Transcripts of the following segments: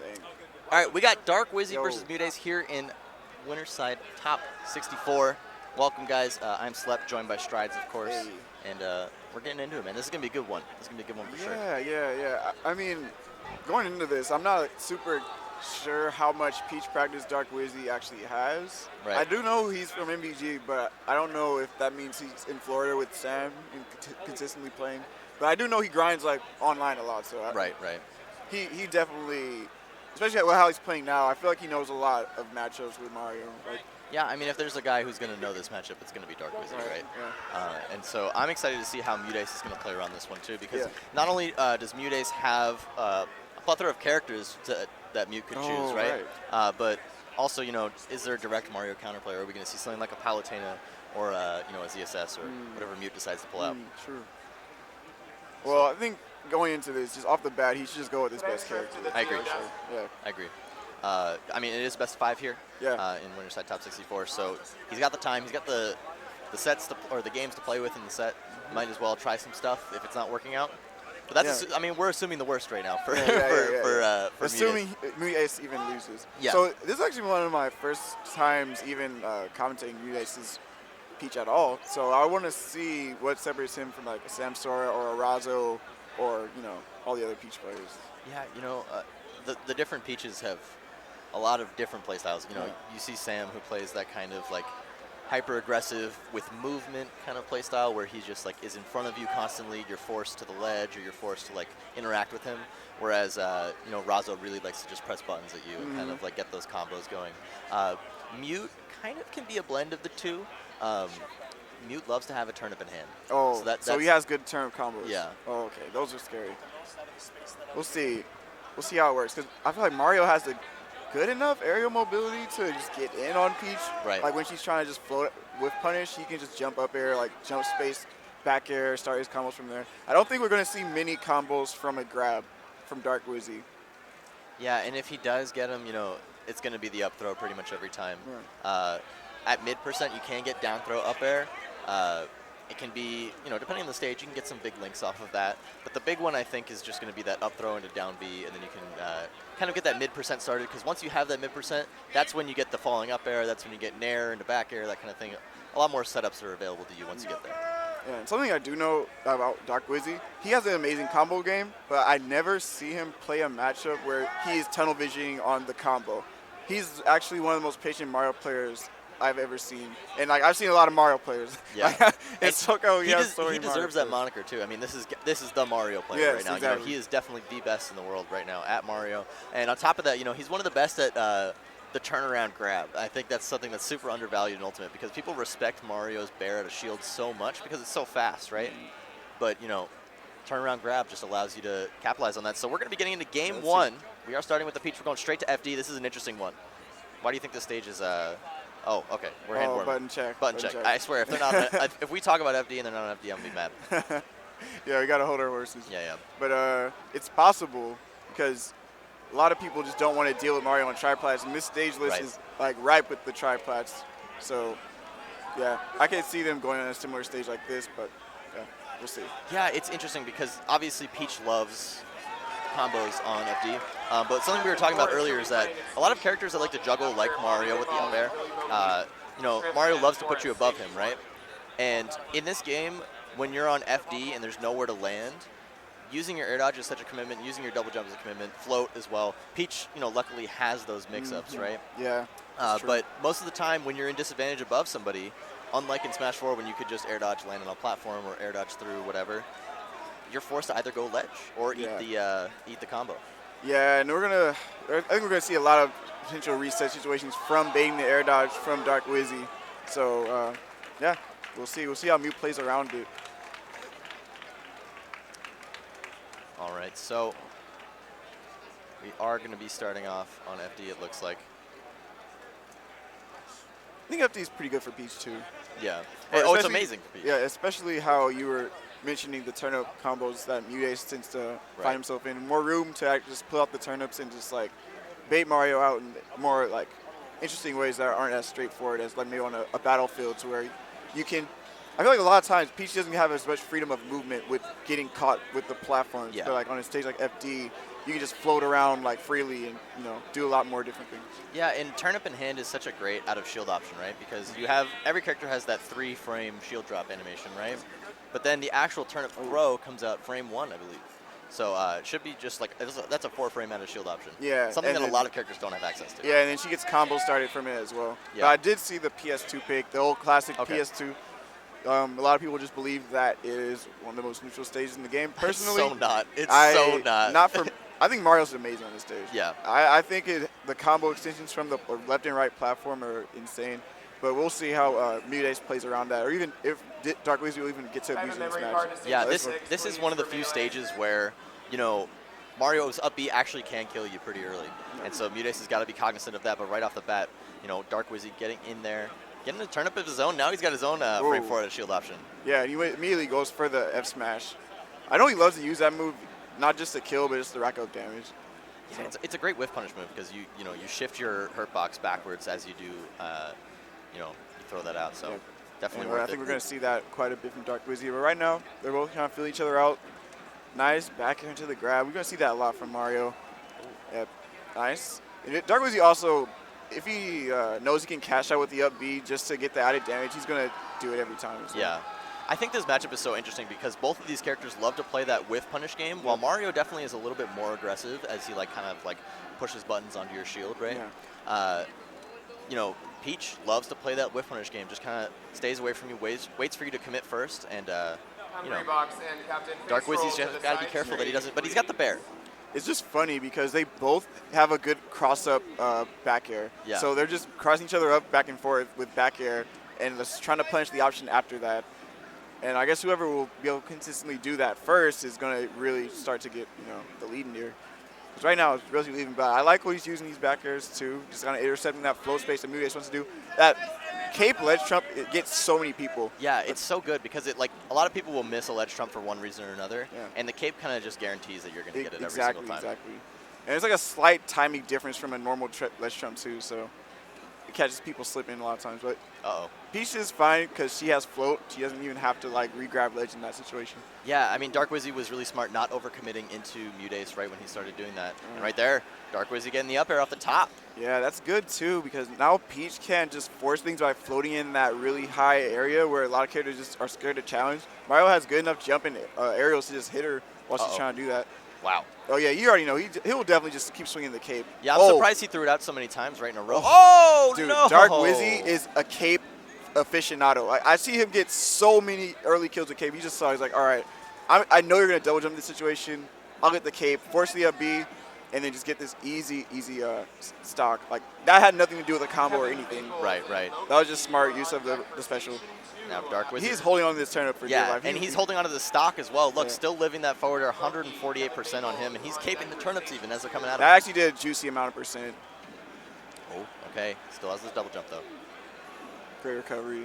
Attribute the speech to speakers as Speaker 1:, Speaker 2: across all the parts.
Speaker 1: Dang.
Speaker 2: All right, we got Dark Wizzy
Speaker 1: Yo.
Speaker 2: versus MuteAce here in Winterside Top 64. Welcome, guys. I'm Slep, joined by Strides, of course.
Speaker 1: Hey.
Speaker 2: And we're getting into it, man. This is going to be a good one. This is going to be a good one for sure.
Speaker 1: Yeah. I mean, going into this, I'm not super sure how much Peach practice Dark Wizzy actually has.
Speaker 2: Right.
Speaker 1: I do know he's from MVG, but I don't know if that means he's in Florida with Sam and consistently playing. But I do know he grinds like online a lot. So
Speaker 2: Right.
Speaker 1: He definitely, especially with how he's playing now, I feel like he knows a lot of matchups with Mario. Like,
Speaker 2: Yeah, I mean, if there's a guy who's going to know this matchup, it's going to be Dark Wizzy, right?
Speaker 1: Yeah.
Speaker 2: And so I'm excited to see how MuteAce is going to play around this one, too, because
Speaker 1: Yeah.
Speaker 2: not only does MuteAce have a plethora of characters that Mute could choose, right? But also, you know, is there a direct Mario counterplay? Or are we going to see something like a Palutena or, you know, a ZSS or whatever Mute decides to pull out?
Speaker 1: True. Well, I think going into this, just off the bat, he should just go with his best character.
Speaker 2: I agree.
Speaker 1: Yeah.
Speaker 2: I agree. I mean, it is best 5 here in Winterside Top 64, so he's got the time, he's got the sets or the games to play with in the set. Might as well try some stuff if it's not working out. But that's, I mean, we're assuming the worst right now for for
Speaker 1: assuming MuteAce even loses.
Speaker 2: Yeah.
Speaker 1: So this is actually one of my first times even commentating MuteAce's Peach at all. So I want to see what separates him from like a Sam Sora or a Razo or, you know, all the other Peach players.
Speaker 2: Yeah, you know, the different Peaches have a lot of different play styles. You know, you see Sam, who plays that kind of like hyper aggressive with movement kind of play style, where he just like is in front of you constantly. You're forced to the ledge, or you're forced to like interact with him. Whereas you know, Razo really likes to just press buttons at you and kind of like get those combos going. Mute kind of can be a blend of the two. Mute loves to have a turnip in hand.
Speaker 1: Oh, so he has good turnip combos.
Speaker 2: Yeah.
Speaker 1: Oh, okay. Those are scary. We'll see. We'll see how it works. Because I feel like Mario has the good enough aerial mobility to just get in on Peach.
Speaker 2: Right.
Speaker 1: Like when she's trying to just float with punish, he can just jump up air, like jump space, back air, start his combos from there. I don't think we're going to see many combos from a grab from Dark Wizzy.
Speaker 2: Yeah, and if he does get him, you know, it's going to be the up throw pretty much every time.
Speaker 1: Yeah.
Speaker 2: At mid percent, you can get down throw up air. It can be, you know, depending on the stage, you can get some big links off of that. But the big one, I think, is just going to be that up throw into down B, and then you can kind of get that mid percent started. Because once you have that mid percent, that's when you get the falling up air. That's when you get nair into back air, that kind of thing. A lot more setups are available to you once you get there.
Speaker 1: Yeah, and something I do know about Dark Wizzy, he has an amazing combo game, but I never see him play a matchup where he is tunnel visioning on the combo. He's actually one of the most patient Mario players I've ever seen, and like I've seen a lot of Mario players.
Speaker 2: Yeah,
Speaker 1: it's he
Speaker 2: deserves that moniker too. I mean, this is the Mario player right now.
Speaker 1: Exactly.
Speaker 2: You know, he is definitely the best in the world right now at Mario, and on top of that, you know, he's one of the best at the turnaround grab. I think that's something that's super undervalued in Ultimate because people respect Mario's bear at a shield so much because it's so fast, right? But you know, turnaround grab just allows you to capitalize on that. So we're going to be getting into game one. We are starting with the Peach. We're going straight to FD. This is an interesting one. Why do you think this stage is? Oh, okay. We're hand warming.
Speaker 1: Button check.
Speaker 2: Button check. I swear, if they're not, if we talk about FD and they're not on FD, I'm gonna be mad.
Speaker 1: Yeah, we gotta hold our horses.
Speaker 2: Yeah.
Speaker 1: But it's possible because a lot of people just don't want to deal with Mario on triplats, and this stage list is like ripe with the triplats. So, yeah, I can see them going on a similar stage like this, but yeah, we'll see.
Speaker 2: Yeah, it's interesting because obviously Peach loves combos on FD, but something we were talking about earlier is that a lot of characters that like to juggle like Mario with the up air, you know, Mario loves to put you above him, right? And in this game, when you're on FD and there's nowhere to land, using your air dodge is such a commitment, using your double jump is a commitment, float as well. Peach, you know, luckily has those mix-ups, right?
Speaker 1: Yeah.
Speaker 2: But most of the time when you're in disadvantage above somebody, unlike in Smash 4 when you could just air dodge land on a platform or air dodge through whatever, you're forced to either go ledge or eat the combo.
Speaker 1: Yeah, and I think we're gonna see a lot of potential reset situations from baiting the air dodge from Dark Wizzy. So yeah, we'll see. We'll see how Mute plays around it.
Speaker 2: All right, so we are going to be starting off on FD. It looks like.
Speaker 1: I think FD is pretty good for Peach too.
Speaker 2: Yeah. Oh, it's amazing for Peach.
Speaker 1: Yeah, especially how you were mentioning the turnip combos that MuteAce tends to find himself in. More room to just pull out the turnips and just like bait Mario out in more like interesting ways that aren't as straightforward as like maybe on a battlefield, to where you can. I feel like a lot of times Peach doesn't have as much freedom of movement with getting caught with the platforms.
Speaker 2: Yeah.
Speaker 1: But like on a stage like FD, you can just float around like freely and do a lot more different things.
Speaker 2: Yeah, and turnip in hand is such a great out of shield option, right? Because you have every character has that 3-frame shield drop animation, right? But then the actual turnip throw comes out frame 1, I believe. So it should be just like that's a 4-frame out of shield option.
Speaker 1: Yeah,
Speaker 2: something that a lot of characters don't have access to.
Speaker 1: Yeah, and then she gets combos started from it as well.
Speaker 2: Yeah.
Speaker 1: But I did see the PS2 pick, the old classic PS2. A lot of people just believe that it is one of the most neutral stages in the game. Personally,
Speaker 2: it's so not. It's so not.
Speaker 1: Not for. I think Mario's amazing on this stage.
Speaker 2: Yeah.
Speaker 1: I think the combo extensions from the left and right platform are insane. But we'll see how MuteAce plays around that, or even if Dark Wizzy will even get to abuse it in Smash.
Speaker 2: Yeah, this is one of the few stages where, Mario's up B actually can kill you pretty early. And so MuteAce has got to be cognizant of that, but right off the bat, Dark Wizzy getting in there, getting the turn up of his own. Now he's got his own frame 4 out of shield option.
Speaker 1: Yeah, he immediately goes for the F smash. I know he loves to use that move, not just to kill, but just to rack up damage.
Speaker 2: Yeah, it's a great whiff punish move because you shift your hurt box backwards as you do, you throw that out. So definitely worth it.
Speaker 1: I think we're going to see that quite a bit from Dark Wizzy. But right now, they're both kind of feeling each other out. Nice back into the grab. We're going to see that a lot from Mario. Yep, nice. And Dark Wizzy also, if he knows he can cash out with the up B just to get the added damage, he's going to do it every time. So.
Speaker 2: Yeah. I think this matchup is so interesting because both of these characters love to play that whiff punish game, while Mario definitely is a little bit more aggressive as he kind of pushes buttons onto your shield, right?
Speaker 1: Yeah.
Speaker 2: Peach loves to play that whiff punish game, just kind of stays away from you, waits for you to commit first, and Dark Wizzy's just got to be careful that he doesn't, but he's got the bear.
Speaker 1: It's just funny because they both have a good cross-up back air.
Speaker 2: Yeah.
Speaker 1: So they're just crossing each other up back and forth with back air and just trying to punish the option after that. And I guess whoever will be able to consistently do that first is going to really start to get, the lead in here. Because right now it's relatively even, but I like what he's using these back airs too, just kind of intercepting that flow space that MuteAce wants to do. That cape ledge trump, it gets so many people.
Speaker 2: Yeah, it's so good because a lot of people will miss a ledge trump for one reason or another, and the cape kind of just guarantees that you're going to get it every single time.
Speaker 1: Exactly. And it's like a slight timing difference from a normal ledge trump too, so it catches people slipping a lot of times. But Peach is fine because she has float. She doesn't even have to re-grab ledge in that situation.
Speaker 2: Yeah, I mean, Dark Wizzy was really smart not overcommitting into MuteAce right when he started doing that. And right there, Dark Wizzy getting the up air off the top.
Speaker 1: Yeah, that's good too because now Peach can just force things by floating in that really high area where a lot of characters just are scared to challenge. Mario has good enough jump and aerials to just hit her while she's trying to do that.
Speaker 2: Wow.
Speaker 1: Oh, yeah, you already know. He'll definitely just keep swinging the cape.
Speaker 2: Yeah, I'm surprised he threw it out so many times right in a row.
Speaker 1: Dude,
Speaker 2: no!
Speaker 1: Dark Wizzy is a cape aficionado. I see him get so many early kills with cape. He just saw, he's like, all right, I know you're going to double jump this situation. I'll get the cape, force the up B, and then just get this easy stock. That had nothing to do with a combo or anything.
Speaker 2: Right.
Speaker 1: That was just smart use of the special.
Speaker 2: Now Dark Wizzy.
Speaker 1: He's holding on to this turnip for dear life.
Speaker 2: And he's holding onto the stock as well. Look, still living that forward air, 148% on him, and he's caping the turnips even as they're coming at him.
Speaker 1: That actually did a juicy amount of percent.
Speaker 2: Oh, okay. Still has this double jump, though.
Speaker 1: Great recovery.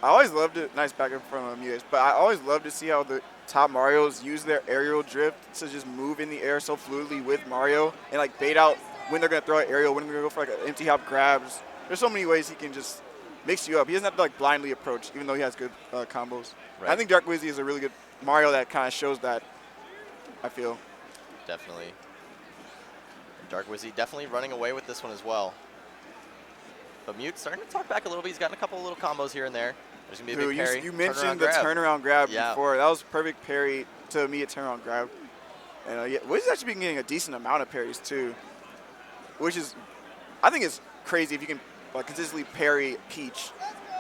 Speaker 1: I always loved it. Nice back up from MuteAce, but I always love to see how the top Marios use their aerial drift to just move in the air so fluidly with Mario and bait out when they're going to throw an aerial, when they're going to go for an empty hop grabs. There's so many ways he can just mix you up. He doesn't have to blindly approach, even though he has good combos. Right. I think Dark Wizzy is a really good Mario that kind of shows that, I feel.
Speaker 2: Definitely. Dark Wizzy definitely running away with this one as well. But Mute starting to talk back a little bit. He's gotten a couple little combos here and there. There's going to be a big parry.
Speaker 1: You mentioned the turnaround grab before. That was perfect parry to me, a turnaround grab. And Wizzy's actually been getting a decent amount of parries too, which is, I think it's crazy if you can consistently parry Peach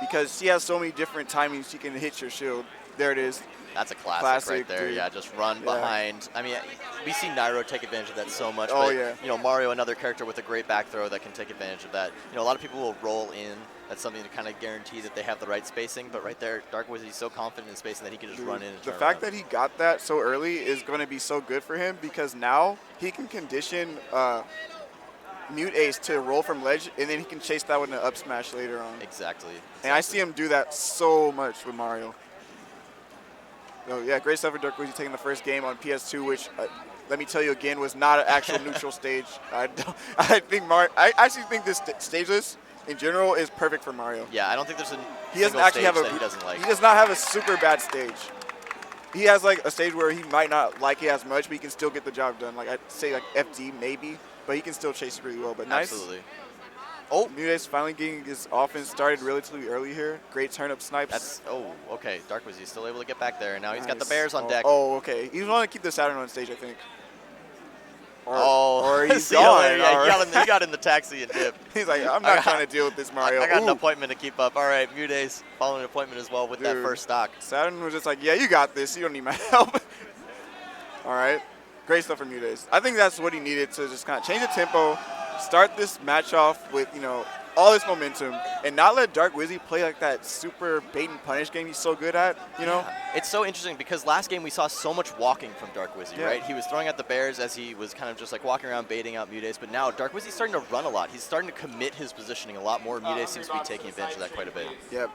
Speaker 1: because she has so many different timings she can hit your shield. There it is.
Speaker 2: That's a classic right there. Dude. Yeah, just run behind. I mean, we see Nairo take advantage of that so much. But, Mario, another character with a great back throw that can take advantage of that. A lot of people will roll in. That's something to kind of guarantee that they have the right spacing. But right there, Dark Wizzy's so confident in spacing that he can just run in and turn
Speaker 1: The fact that he got that so early is going to be so good for him because now he can condition MuteAce to roll from ledge, and then he can chase that with an up smash later on.
Speaker 2: Exactly.
Speaker 1: And I see him do that so much with Mario. So, yeah, great stuff for Dark Wizzy taking the first game on PS2, which, let me tell you again, was not an actual neutral stage. I actually think this stage list, in general, is perfect for Mario.
Speaker 2: Yeah, I don't think there's a
Speaker 1: he doesn't actually have
Speaker 2: that he doesn't like.
Speaker 1: He does not have a super bad stage. he has like a stage where he might not like it as much, but he can still get the job done. Like I'd say like FD maybe, but he can still chase it really well. But nice.
Speaker 2: Absolutely. Oh,
Speaker 1: MuteAce finally getting his offense started relatively early here. Great turnip snipes.
Speaker 2: that's okay. Dark Wizzy still able to get back there, and now he's got the
Speaker 1: Nice.
Speaker 2: Bears on deck.
Speaker 1: Oh, okay. He's want to keep the Saturn on stage, I think.
Speaker 2: Or
Speaker 1: he's
Speaker 2: see you
Speaker 1: gone.
Speaker 2: later. Yeah,
Speaker 1: Or-
Speaker 2: he got in the taxi and dipped.
Speaker 1: He's like, I'm not trying to deal with this, Mario.
Speaker 2: I got an
Speaker 1: Ooh.
Speaker 2: appointment to keep up. All right, MuteAce following an appointment as well with that
Speaker 1: Dude.
Speaker 2: first stock.
Speaker 1: Saturn was just like, yeah, you got this. You don't need my help. All right. Great stuff from MuteAce. I think that's what he needed to just kind of change the tempo, start this match off with, all this momentum, and not let Dark Wizzy play like that super bait and punish game he's so good at,
Speaker 2: Yeah. It's so interesting because last game we saw so much walking from Dark Wizzy,
Speaker 1: Yeah.
Speaker 2: right? He was throwing at the Bears as he was kind of just like walking around baiting out MuteAce, but now Dark Wizzy's starting to run a lot. He's starting to commit his positioning a lot more. MuteAce seems to be taking advantage of that quite a bit.
Speaker 1: Yep.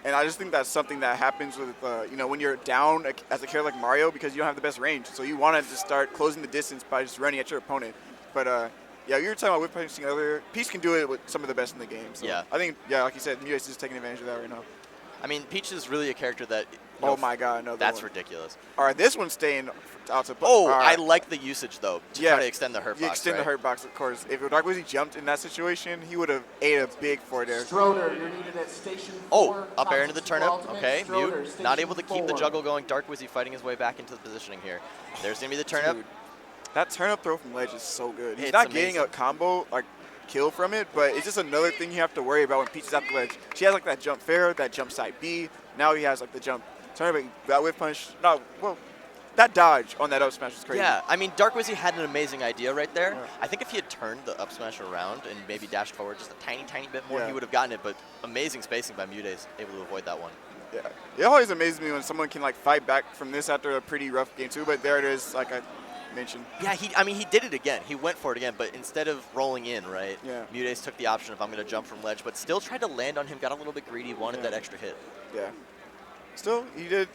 Speaker 1: And I just think that's something that happens with, when you're down as a character like Mario because you don't have the best range. So you want to just start closing the distance by just running at your opponent. But, yeah, you were talking about whip punching earlier. Peach can do it with some of the best in the game. So
Speaker 2: Yeah.
Speaker 1: I think, like you said, MuteAce is taking advantage of that right now.
Speaker 2: I mean, Peach is really a character that.
Speaker 1: Oh my God, another
Speaker 2: That's
Speaker 1: one.
Speaker 2: ridiculous.
Speaker 1: All right, this one's staying out to.
Speaker 2: Oh,
Speaker 1: all
Speaker 2: I
Speaker 1: right.
Speaker 2: like the usage though to
Speaker 1: Yeah.
Speaker 2: try to extend the hurt
Speaker 1: You
Speaker 2: box.
Speaker 1: extend
Speaker 2: right?
Speaker 1: the hurt box, of course. If Dark Wizzy jumped in that situation, he would have ate a big four there.
Speaker 3: Stroder, you're needed at station 4.
Speaker 2: Oh, up air into the turnip.
Speaker 3: Ultimate
Speaker 2: Okay,
Speaker 3: Stroder,
Speaker 2: Mute
Speaker 3: station
Speaker 2: not able to keep the
Speaker 3: 4.
Speaker 2: juggle going. Dark Wizzy fighting his way back into the positioning here. There's gonna be the turnip.
Speaker 1: Dude, that turnip throw from ledge is so good. He's
Speaker 2: It's
Speaker 1: not getting a
Speaker 2: amazing.
Speaker 1: combo kill from it, but it's just another thing you have to worry about when Peach is at the ledge. She has that jump fair, that jump side B. Now he has the jump turnip, that whip punch. That dodge on that up smash was crazy.
Speaker 2: Yeah, I mean, Dark Wizzy had an amazing idea right there.
Speaker 1: Yeah.
Speaker 2: I think if he had turned the up smash around and maybe dashed forward just a tiny, tiny bit more,
Speaker 1: Yeah.
Speaker 2: he would have gotten it. But amazing spacing by MuteAce, able to avoid that one.
Speaker 1: Yeah. It always amazes me when someone can fight back from this after a pretty rough game too. But there it is, like I mentioned.
Speaker 2: Yeah, he did it again. He went for it again, but instead of rolling in, right?
Speaker 1: Yeah.
Speaker 2: MuteAce took the option of I'm going to jump from ledge, but still tried to land on him, got a little bit greedy, wanted that extra hit.
Speaker 1: Yeah. Still, he did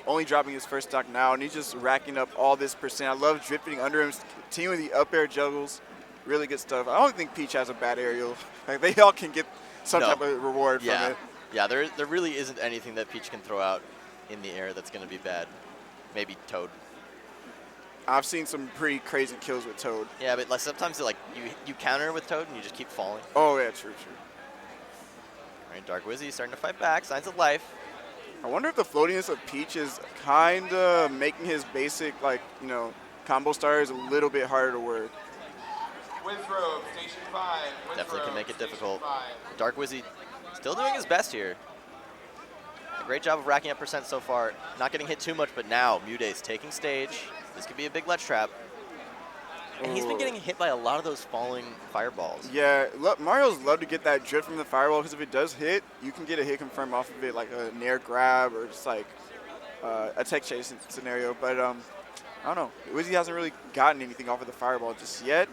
Speaker 1: only dropping his first stock now, and he's just racking up all this percent. I love drifting under him, continuing the up air juggles. Really good stuff. I don't think Peach has a bad aerial. They all can get some
Speaker 2: No.
Speaker 1: type of reward from it.
Speaker 2: Yeah, there really isn't anything that Peach can throw out in the air that's going to be bad. Maybe Toad.
Speaker 1: I've seen some pretty crazy kills with Toad.
Speaker 2: Yeah, but sometimes you counter with Toad and you just keep falling.
Speaker 1: Oh, yeah, true.
Speaker 2: All right, Dark Wizzy starting to fight back. Signs of life.
Speaker 1: I wonder if the floatiness of Peach is kind of making his basic, combo starters a little bit harder to work.
Speaker 3: Wizrobe, station 5.
Speaker 2: Definitely can make it
Speaker 3: Station
Speaker 2: difficult.
Speaker 3: 5.
Speaker 2: Dark Wizzy still doing his best here. A great job of racking up percent so far. Not getting hit too much, but now MuteAce taking stage. This could be a big ledge trap. And he's been
Speaker 1: Ooh.
Speaker 2: getting hit by a lot of those falling fireballs.
Speaker 1: Yeah, Mario's love to get that drift from the fireball because if it does hit, you can get a hit confirmed off of it, like a nair grab or just a tech chase scenario. But I don't know. Wizzy hasn't really gotten anything off of the fireball just yet.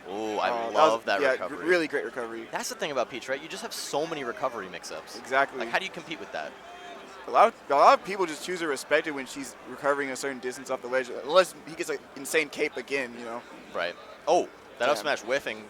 Speaker 2: Ooh, I
Speaker 1: That
Speaker 2: love
Speaker 1: was-
Speaker 2: that
Speaker 1: yeah,
Speaker 2: recovery.
Speaker 1: Really great recovery.
Speaker 2: That's the thing about Peach, right? You just have so many recovery mix-ups.
Speaker 1: Exactly.
Speaker 2: Like, how do you compete with that?
Speaker 1: A lot of people just choose to respect it when she's recovering a certain distance off the ledge, unless he gets an insane cape again,
Speaker 2: Right. Oh, that up
Speaker 1: Yeah.
Speaker 2: smash whiffing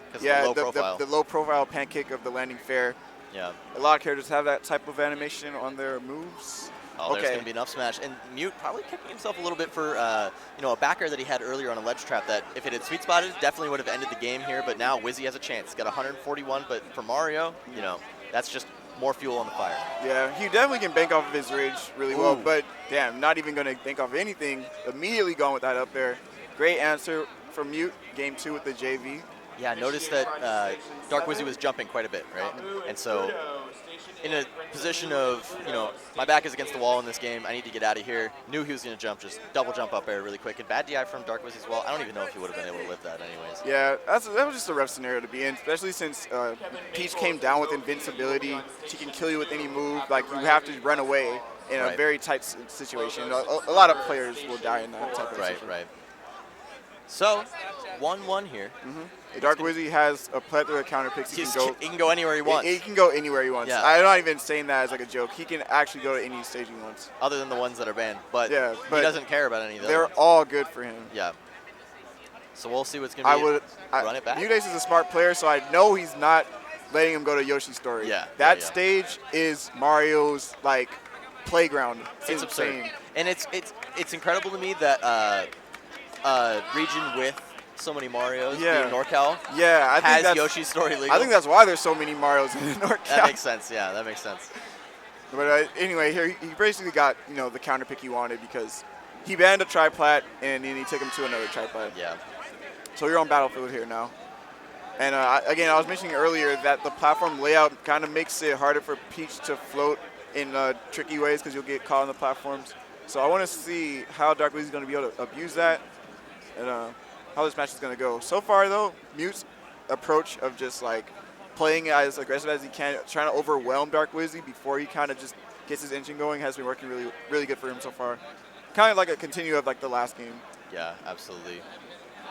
Speaker 2: because
Speaker 1: Yeah,
Speaker 2: of the low profile.
Speaker 1: the low profile pancake of the landing fair.
Speaker 2: Yeah.
Speaker 1: A lot of characters have that type of animation on their moves.
Speaker 2: Oh, there's
Speaker 1: Okay.
Speaker 2: going to be an up smash. And Mute probably kicking himself a little bit for, a backer that he had earlier on a ledge trap that if it had sweet spotted, definitely would have ended the game here. But now Wizzy has a chance. He's got 141, but for Mario, that's just more fuel on the fire.
Speaker 1: Yeah, he definitely can bank off of his rage really well,
Speaker 2: Ooh.
Speaker 1: but damn, not even going to bank off anything. Immediately gone with that up there. Great answer from Mute, game 2 with the JV.
Speaker 2: Yeah, notice that Dark Wizzy was jumping quite a bit, right? And so in a position of, my back is against the wall in this game, I need to get out of here. Knew he was going to jump, just double jump up air really quick. And bad DI from Dark Wizzy as well. I don't even know if he would have been able to live that anyways.
Speaker 1: Yeah, that was just a rough scenario to be in, especially since Peach came down with invincibility. She can kill you with any move. Like, you have to run away in a
Speaker 2: Right.
Speaker 1: very tight situation. A lot of players will die in that type of situation.
Speaker 2: Right. So, 1-1 here.
Speaker 1: Dark Wizzy has a plethora of counter picks.
Speaker 2: He can go anywhere he wants.
Speaker 1: He can go anywhere he wants.
Speaker 2: Yeah.
Speaker 1: I'm not even saying that as like a joke. He can actually go to any stage he wants.
Speaker 2: Other than the ones that are banned. But,
Speaker 1: Yeah,
Speaker 2: he
Speaker 1: but
Speaker 2: doesn't care about any of those.
Speaker 1: They're all good for him.
Speaker 2: Yeah. So we'll see what's going to be. Run it back.
Speaker 1: MuteAce is a smart player, so I know he's not letting him go to Yoshi's story.
Speaker 2: Yeah,
Speaker 1: That
Speaker 2: yeah.
Speaker 1: stage is Mario's playground.
Speaker 2: It's absurd.
Speaker 1: insane.
Speaker 2: And it's incredible to me that region with so many Marios,
Speaker 1: Yeah.
Speaker 2: being NorCal,
Speaker 1: Yeah, I think
Speaker 2: has
Speaker 1: that's
Speaker 2: Yoshi's Story legal.
Speaker 1: I think that's why there's so many Marios in NorCal.
Speaker 2: That makes sense. Yeah, that makes sense.
Speaker 1: But anyway, here he basically got the counter pick he wanted because he banned a triplat and then he took him to another triplat.
Speaker 2: Yeah.
Speaker 1: So you're on Battlefield here now. And again, I was mentioning earlier that the platform layout kind of makes it harder for Peach to float in tricky ways because you'll get caught on the platforms. So I want to see how Dark Wizzy is going to be able to abuse that and how this match is going to go. So far, though, Mute's approach of just like playing as aggressive as he can, trying to overwhelm Dark Wizzy before he kind of just gets his engine going has been working really, really good for him so far. Kind of like a continue of like the last game.
Speaker 2: Yeah, absolutely.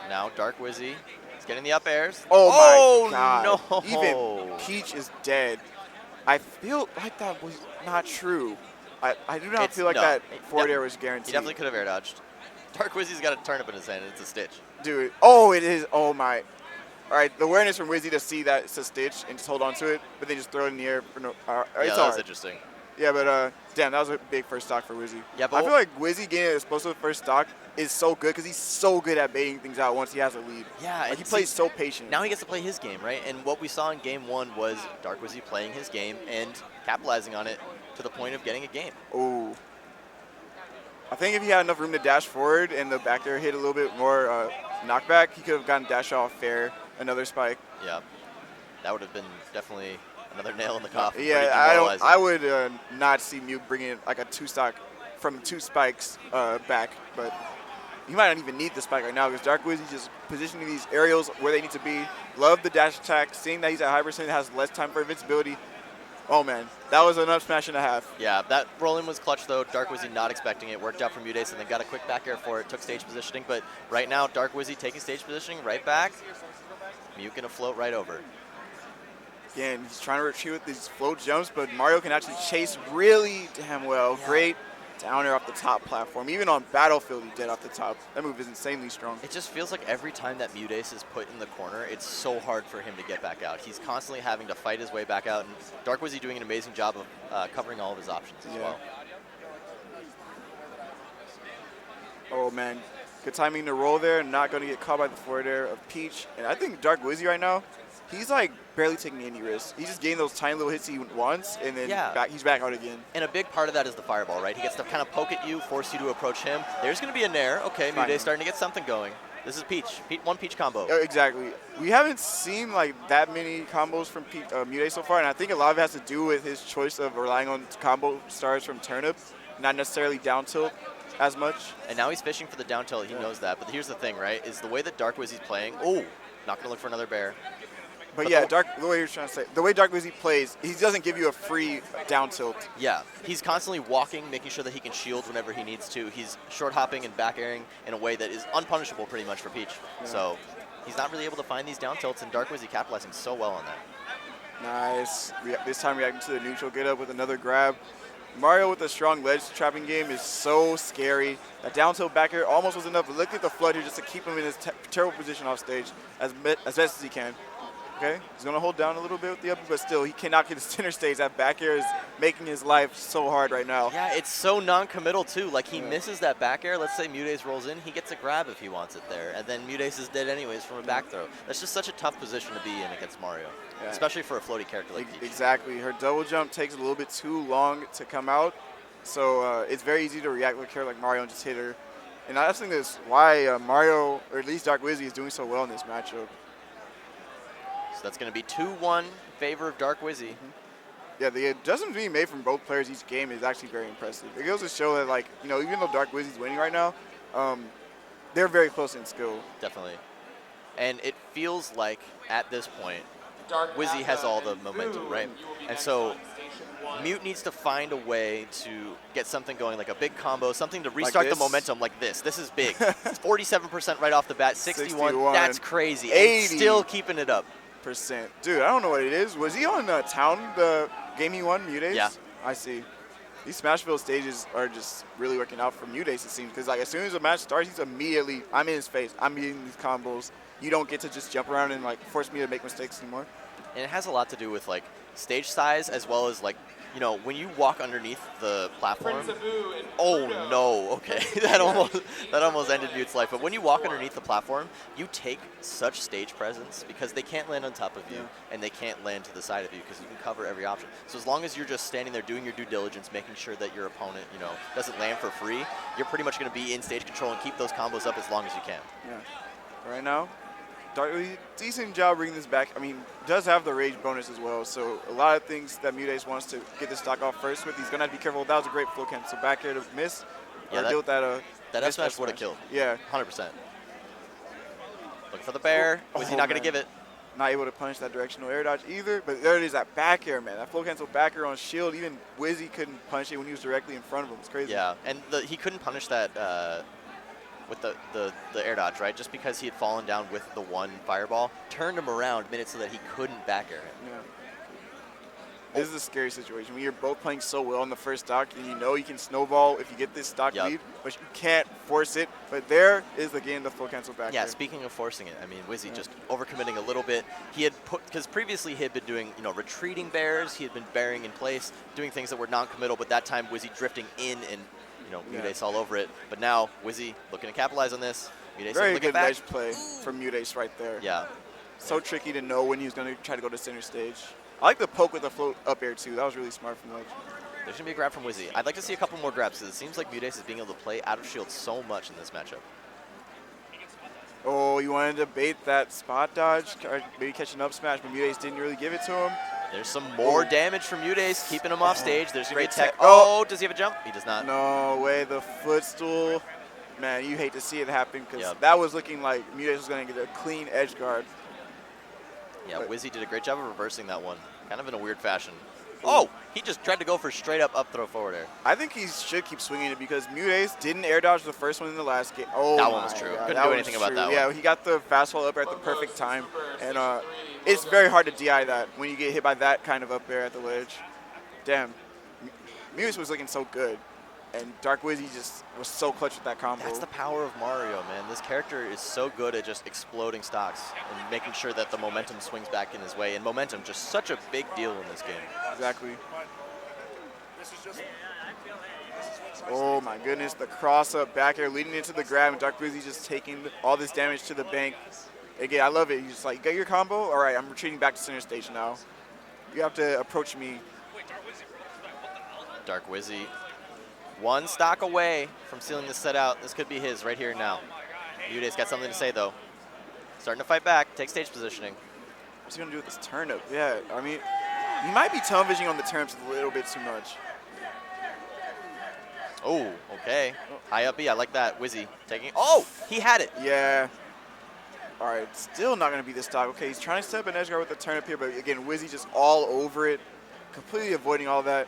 Speaker 2: Now Dark Wizzy is getting the up airs.
Speaker 1: Oh my God.
Speaker 2: No.
Speaker 1: Even Peach is dead. I feel like that was not true. I do not feel like that forward air was guaranteed.
Speaker 2: He definitely could have air dodged. Dark Wizzy's got a turnip in his hand and it's a Stitch.
Speaker 1: Dude, oh, it is. Oh my. All right, the awareness from Wizzy to see that it's a Stitch and just hold on to it, but then just throw it in the air. For no,
Speaker 2: Yeah,
Speaker 1: it's
Speaker 2: that was interesting.
Speaker 1: Yeah, but damn, that was a big first stock for Wizzy.
Speaker 2: Yeah, but
Speaker 1: I feel like Wizzy getting an explosive first stock is so good because he's so good at baiting things out once he has a lead.
Speaker 2: Yeah,
Speaker 1: like he plays so patient.
Speaker 2: Now he gets to play his game, right? And what we saw in game one was Dark Wizzy playing his game and capitalizing on it to the point of getting a game.
Speaker 1: Ooh. I think if he had enough room to dash forward and the back air hit a little bit more knockback, he could have gotten dash off fair, another spike.
Speaker 2: Yeah, that would have been definitely another nail in the coffin.
Speaker 1: Yeah, I would not see Mute bringing like a two stock from two spikes back, but he might not even need the spike right now because Dark Wizzy just positioning these aerials where they need to be. Love the dash attack, seeing that he's at high percent, has less time for invincibility. Oh man, that was an up smash and a half.
Speaker 2: Yeah, that roll-in was clutch though. Dark Wizzy not expecting it. Worked out for MuteAce and then got a quick back air for it. Took stage positioning, but right now Dark Wizzy taking stage positioning right back. Mute gonna float right over.
Speaker 1: Again, he's trying to retrieve with these float jumps, but Mario can actually chase really damn well. Yeah. Great down air off the top platform. Even on Battlefield, he did off the top. That move is insanely strong.
Speaker 2: It just feels like every time that MuteAce is put in the corner, it's so hard for him to get back out. He's constantly having to fight his way back out, and Dark Wizzy doing an amazing job of covering all of his options as well.
Speaker 1: Oh man, good timing to roll there. Not going to get caught by the forward air of Peach. And I think Dark Wizzy right now, he's like barely taking any risks. He's just getting those tiny little hits he wants, and then he's back out again.
Speaker 2: And a big part of that is the fireball, right? He gets to kind of poke at you, force you to approach him. There's going to be a nair. Okay, MuteAce starting to get something going. This is Peach. One Peach combo.
Speaker 1: Exactly. We haven't seen like that many combos from MuteAce so far, and I think a lot of it has to do with his choice of relying on combo stars from turnip, not necessarily down tilt as much.
Speaker 2: And now he's fishing for the down tilt. He knows that. But here's the thing, right, is the way that Dark Wizzy's playing. Oh, not going to look for another bear.
Speaker 1: But yeah, the way you're trying to say, the way Dark Wizzy plays, he doesn't give you a free down tilt.
Speaker 2: Yeah, he's constantly walking, making sure that he can shield whenever he needs to. He's short hopping and back airing in a way that is unpunishable pretty much for Peach. Yeah. So he's not really able to find these down tilts, and Dark Wizzy capitalizing so well on that.
Speaker 1: Nice. This time reacting to the neutral get up with another grab. Mario with a strong ledge trapping game is so scary. That down tilt back air almost was enough, but look at the flood here just to keep him in his terrible position off stage as best as he can. Okay, he's going to hold down a little bit with the up, but still, he cannot get to center stage. That back air is making his life so hard right now.
Speaker 2: Yeah, it's so non-committal, too. Like, he misses that back air. Let's say MuteAce rolls in. He gets a grab if he wants it there, and then MuteAce is dead anyways from a back throw. That's just such a tough position to be in against Mario, especially for a floaty character like Peach.
Speaker 1: Exactly. Her double jump takes a little bit too long to come out, so it's very easy to react with a character like Mario and just hit her. And I just think that's why Mario, or at least Dark Wizzy, is doing so well in this matchup.
Speaker 2: That's going to be 2-1 in favor of Dark Wizzy.
Speaker 1: Yeah, the adjustments being made from both players each game is actually very impressive. It goes to show that, like, you know, even though Dark Wizzy's winning right now, they're very close in skill.
Speaker 2: Definitely. And it feels like, at this point, Wizzy has all the momentum, right? And so Mute needs to find a way to get something going, like a big combo, something to restart the momentum like this. This is big. It's 47% right off the bat, 61. That's crazy.
Speaker 1: 80.
Speaker 2: And still keeping it up.
Speaker 1: Dude, I don't know what it is. Was he on Town, the game he won, MuteAce?
Speaker 2: Yeah.
Speaker 1: I see. These Smashville stages are just really working out for MuteAce, it seems, because like as soon as the match starts, he's immediately, I'm in his face. I'm getting these combos. You don't get to just jump around and like force me to make mistakes anymore.
Speaker 2: And it has a lot to do with like stage size as well as like you know, when you walk underneath the platform,
Speaker 3: Prince Abu and
Speaker 2: oh
Speaker 3: Pluto.
Speaker 2: no, okay, that almost ended Mute's life. But when you walk underneath the platform, you take such stage presence because they can't land on top of you and they can't land to the side of you because you can cover every option. So as long as you're just standing there doing your due diligence, making sure that your opponent, you know, doesn't land for free, you're pretty much going to be in stage control and keep those combos up as long as you can.
Speaker 1: Yeah. Right now, decent job bringing this back. I mean, does have the rage bonus as well, so a lot of things that MuteAce wants to get the stock off first with. He's gonna have to be careful. That was a great full cancel back here to miss.
Speaker 2: Yeah,
Speaker 1: deal with that.
Speaker 2: That F smash would have killed.
Speaker 1: Yeah,
Speaker 2: 100%. Looking for the bear. Was he not gonna give it?
Speaker 1: Not able to punish that directional air dodge either. But there it is, that back air, man. That full cancel back air on shield. Even Wizzy couldn't punish it when he was directly in front of him. It's crazy.
Speaker 2: Yeah, and he couldn't punish that. With the air dodge, right? Just because he had fallen down with the one fireball, turned him around, made it so that he couldn't back air it.
Speaker 1: Yeah. This is a scary situation when you're both playing so well on the first stock, and you know you can snowball if you get this stock lead, but you can't force it. But there is again the full cancel back.
Speaker 2: Yeah, speaking of forcing it, I mean, Wizzy just overcommitting a little bit. He had because previously he had been doing, you know, retreating bears. He had been bearing in place, doing things that were non-committal. But that time, Wizzy drifting in and, you know, MuteAce all over it. But now Wizzy looking to capitalize on this. MuteAce
Speaker 1: very
Speaker 2: looking
Speaker 1: good
Speaker 2: back.
Speaker 1: ledge play from MuteAce right there.
Speaker 2: Yeah.
Speaker 1: So tricky to know when he's going to try to go to center stage. I like the poke with the float up air too. That was really smart from ledge.
Speaker 2: There's going to be a grab from Wizzy. I'd like to see a couple more grabs because it seems like MuteAce is being able to play out of shield so much in this matchup.
Speaker 1: Oh, you wanted to bait that spot dodge, or maybe catch an up smash, but MuteAce didn't really give it to him.
Speaker 2: There's some more damage from MuteAce, keeping him off stage. There's going to be a tech.
Speaker 1: Oh,
Speaker 2: does he have a jump? He does not.
Speaker 1: No way, the footstool. Man, you hate to see it happen because that was looking like MuteAce was going to get a clean edge guard.
Speaker 2: Yeah, Wizzy did a great job of reversing that one, kind of in a weird fashion. Oh, he just tried to go for straight up throw forward air.
Speaker 1: I think he should keep swinging it because MuteAce didn't air dodge the first one in the last game. Oh,
Speaker 2: that one was true.
Speaker 1: God,
Speaker 2: Couldn't do anything about that one.
Speaker 1: Yeah, he got the fast fall up air at the perfect time, and it's very hard to DI that when you get hit by that kind of up air at the ledge. Damn, MuteAce was looking so good, and Dark Wizzy just was so clutch with that combo.
Speaker 2: That's the power of Mario, man. This character is so good at just exploding stocks and making sure that the momentum swings back in his way. And momentum, just such a big deal in this game.
Speaker 1: Exactly. Oh my goodness, the cross up back air leading into the grab, and Dark Wizzy just taking all this damage to the bank. Again, I love it. He's just like, you got your combo? All right, I'm retreating back to center stage now. You have to approach me.
Speaker 2: Dark Wizzy, one stock away from sealing this set out. This could be his right here now. MuteAce got something to say, though. Starting to fight back, take stage positioning.
Speaker 1: What's he going to do with this turnip? Yeah, I mean, he might be tunnel visioning on the turnips a little bit too much.
Speaker 2: Oh, okay. High up B, I like that. Wizzy taking it. Oh, he had it.
Speaker 1: Yeah. All right, still not going to be this stock. Okay, he's trying to set up an edge guard with the turnip here, but again, Wizzy just all over it, completely avoiding all that.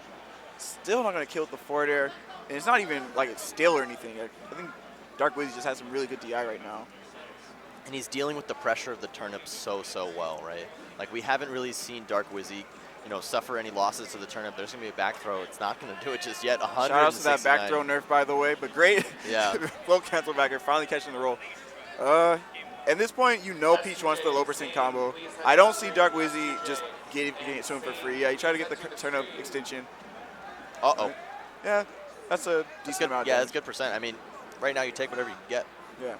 Speaker 1: Still not going to kill with the forward air. And it's not even like it's stale or anything. I think Dark Wizzy just has some really good DI right now.
Speaker 2: And he's dealing with the pressure of the turnip so well, right? Like, we haven't really seen Dark Wizzy, you know, suffer any losses to the turnip. There's going to be a back throw. It's not going to do it just yet.
Speaker 1: Shout out to that back throw nerf, by the way, but great.
Speaker 2: Yeah.
Speaker 1: Float cancel back here, finally catching the roll. At this point, you know Peach wants the low percent combo. I don't see Dark Wizzy just getting it to him for free. Yeah, he tried to get the turnip extension.
Speaker 2: Uh-oh.
Speaker 1: Yeah, that's a decent amount.
Speaker 2: Yeah, that's good percent. I mean, right now you take whatever you can get.
Speaker 1: Yeah.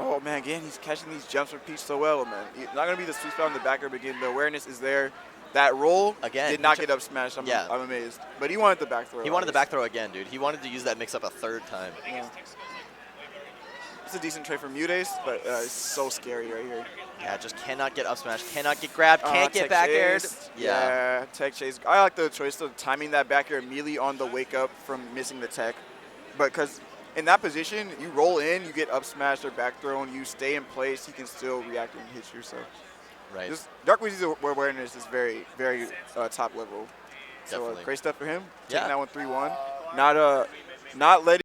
Speaker 1: Oh, man, again, he's catching these jumps from Peach so well, man. Not going to be the sweet spot on the back air, but again, the awareness is there. That roll did not get up smashed. I'm amazed. But he wanted the back throw.
Speaker 2: He wanted the back throw again, dude. He wanted to use that mix-up a third time.
Speaker 1: Yeah. It's a decent trade for MuteAce, but it's so scary right here.
Speaker 2: Yeah, just cannot get up smash, cannot get grabbed, can't get back aired.
Speaker 1: Yeah, tech chase. I like the choice of timing that back air immediately on the wake up from missing the tech. But because in that position, you roll in, you get up smashed or back thrown, you stay in place, you can still react and hit you. So
Speaker 2: right.
Speaker 1: Just Dark Wizzy's awareness is very top level.
Speaker 2: Definitely.
Speaker 1: So great stuff for him.
Speaker 2: Yeah.
Speaker 1: Taking that one 3-1. Not letting